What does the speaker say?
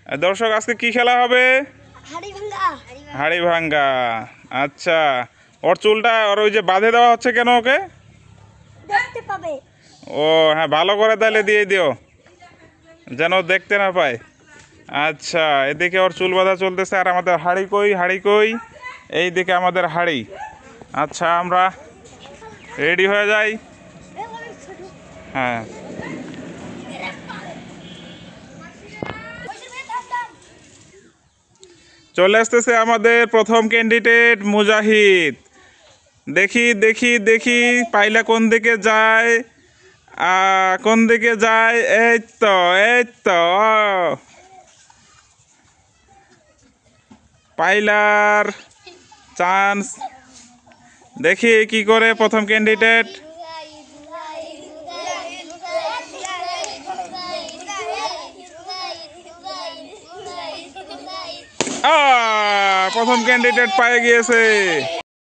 দর্শক আজকে কি খেলা হবে? হাড়ি ভাঙ্গা। আচ্ছা, ওর চুলটা ওর ওই যে বাঁধে দেওয়া হচ্ছে কেন ওকে? ও হ্যাঁ, ভালো করে তাহলে দিয়ে দিও যেন দেখতে না পায়। আচ্ছা, এদিকে ওর চুল বাঁধা চলতেছে আর আমাদের হাড়ি কই, হাড়ি কই? এই দিকে আমাদের হাড়ি। আচ্ছা, আমরা রেডি হয়ে যাই। হ্যাঁ, চলে আসতেছে আমাদের প্রথম ক্যান্ডিডেট মুজাহিদ। দেখি দেখি দেখি পাইলা কোন দিকে যায়, কোন দিকে যায়? এই তো, এই তো পাইলার চান্স। দেখি কি করে প্রথম ক্যান্ডিডেট। প্রথম ক্যান্ডিডেট পেয়ে গিয়েছে।